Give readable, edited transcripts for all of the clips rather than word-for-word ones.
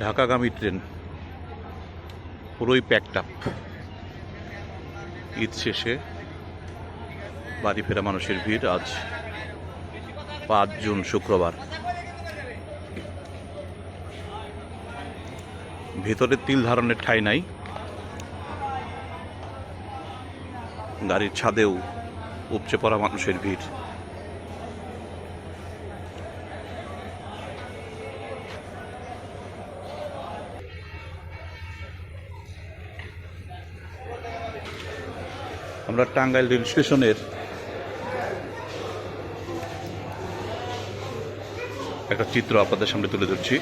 ঢাকাগামী train পুরোই packed up. Eid শেষে বাড়ি ফেরা মানুষের ভিড়। আজ 5 জুন শুক্রবার। ভেতরে তিল ধারণের ঠাঁই নাই। গাড়ির ছাদেও উপচে পড়া মানুষের ভিড়। আমরা টাঙ্গাইল রেল স্টেশনের একটা চিত্র আপনাদের সামনে তুলে ধরছি।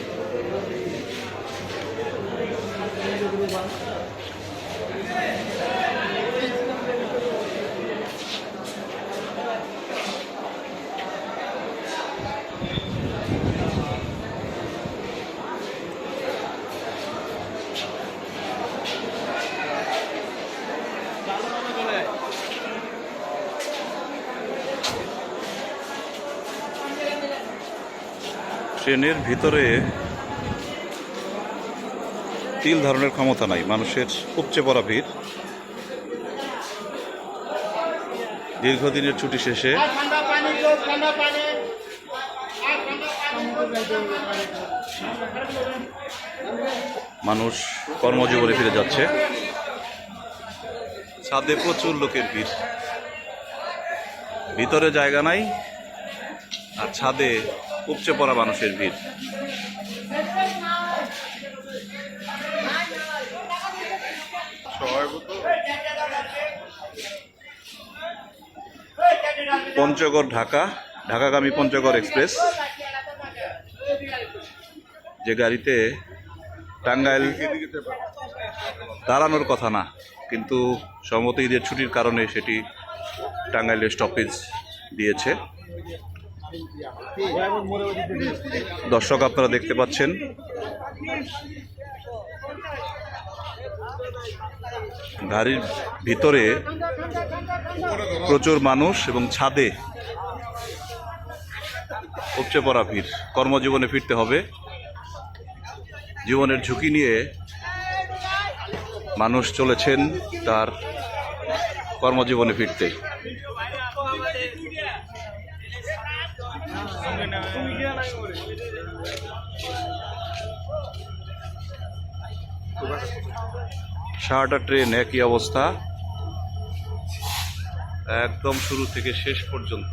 ট্রেনের ভিতরে তিল ধারণের ক্ষমতা নাই, মানুষের উপচে পড়া ভিড়। দীর্ঘদিনের ছুটি শেষে মানুষ কর্মজীবনে ফিরে যাচ্ছে। ছাদে প্রচুর লোকের ভিড়, ভিতরে জায়গা নাই আর ছাদে উপচে পড়া মানুষের ভিড়। পঞ্চগড় ঢাকাগামী পঞ্চগড় এক্সপ্রেস, যে গাড়িতে টাঙ্গাইল দাঁড়ানোর কথা না, কিন্তু সম্ভবত ঈদের ছুটির কারণে সেটি টাঙ্গাইলে স্টপেজ দিয়েছে। দর্শক আপনারা দেখতে পাচ্ছেন গাড়ির ভিতরে প্রচুর মানুষ এবং ছাদে উপচে পড়া ভিড়। কর্মজীবনে ফিরতে হবে, জীবনের ঝুঁকি নিয়ে মানুষ চলেছেন তার কর্মজীবনে ফিরতে। সারাটা ট্রেন একই অবস্থা, একদম শুরু থেকে শেষ পর্যন্ত।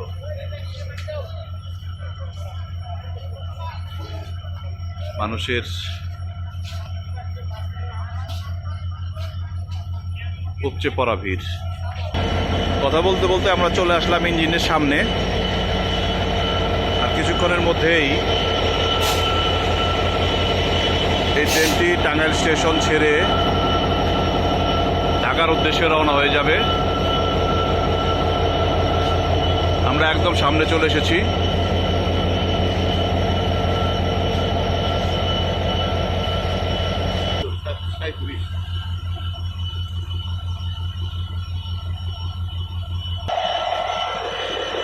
মানুষের উপচে পড়া ভিড়। কথা বলতে বলতে আমরা চলে আসলাম ইঞ্জিনের সামনে। আর কিছুক্ষণের মধ্যেই এই ট্রেনটি টাঙ্গাইল স্টেশন ছেড়ে ঢাকার উদ্দেশ্যে রওনা হয়ে যাবে। আমরা একদম সামনে চলে এসেছি।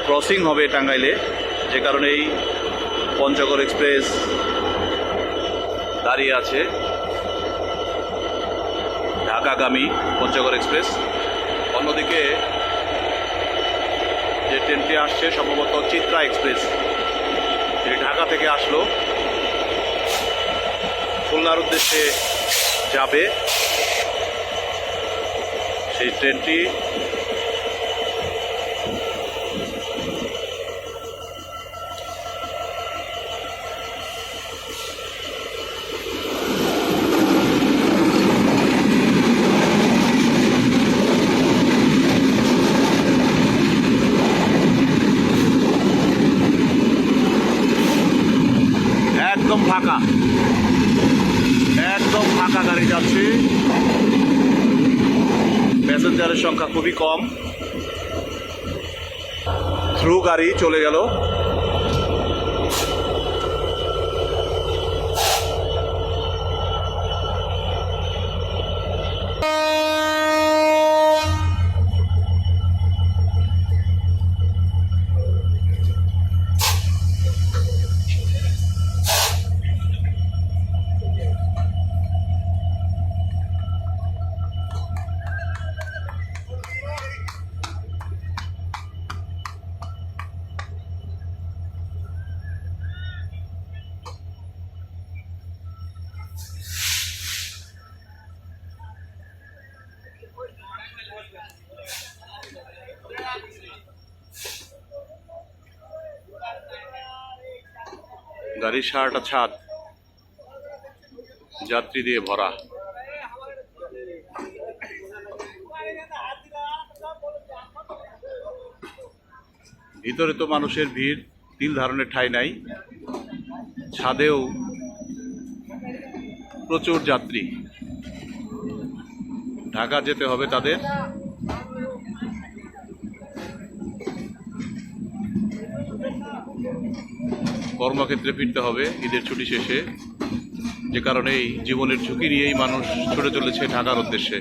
ক্রসিং হবে টাঙ্গাইলে, যে কারণেই পঞ্চগড় এক্সপ্রেস দাঁড়িয়ে আছে। ঢাকাগামী পঞ্চগড় এক্সপ্রেস। অন্যদিকে যে ট্রেনটি আসছে সম্ভবত চিত্রা এক্সপ্রেস, যেটি ঢাকা থেকে আসলো, খুলনার উদ্দেশ্যে যাবে। সেই ট্রেনটি একদম ফাঁকা, একদম ফাঁকা গাড়ি যাচ্ছে। প্যাসেঞ্জারের সংখ্যা খুবই কম। থ্রু গাড়ি চলে গেল। গাড়ির সারাটা ছাদ যাত্রী দিয়ে ভরা। ভিতরে তো মানুষের ভিড়, তিল ধারণের ঠাঁই নাই। ছাদেও প্রচুর যাত্রী। ঢাকা যেতে হবে তাদের। কর্মক্ষেত্রে ফিরতে হবে ঈদের ছুটি শেষে, যে কারণেই জীবনের ঝুঁকি নিয়েই মানুষ ছুটে চলেছে ঢাকার উদ্দেশ্যে।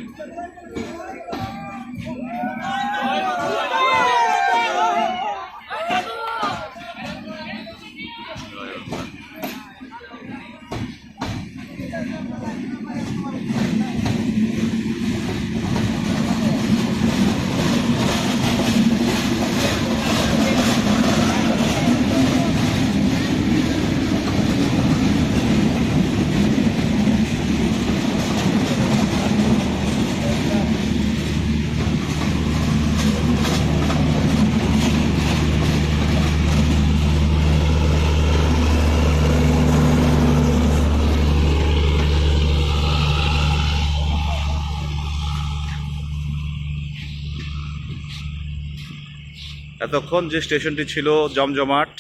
এতক্ষণ যে স্টেশনটি ছিল জমজমাট,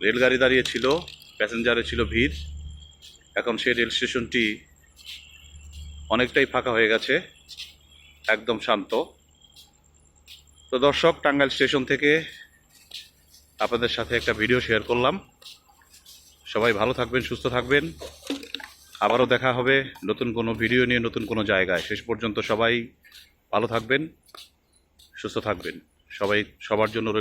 রেলগাড়ি দাঁড়িয়ে ছিল, প্যাসেঞ্জারে ছিল ভিড়, এখন সেই রেল স্টেশনটি অনেকটাই ফাঁকা হয়ে গেছে, একদম শান্ত। তো দর্শক, টাঙ্গাইল স্টেশন থেকে আপনাদের সাথে একটা ভিডিও শেয়ার করলাম। সবাই ভালো থাকবেন, সুস্থ থাকবেন। আবারও দেখা হবে নতুন কোনো ভিডিও নিয়ে, নতুন কোনো জায়গায়। শেষ পর্যন্ত সবাই ভালো থাকবেন, সুস্থ থাকবেন। সবাই সবার জন্য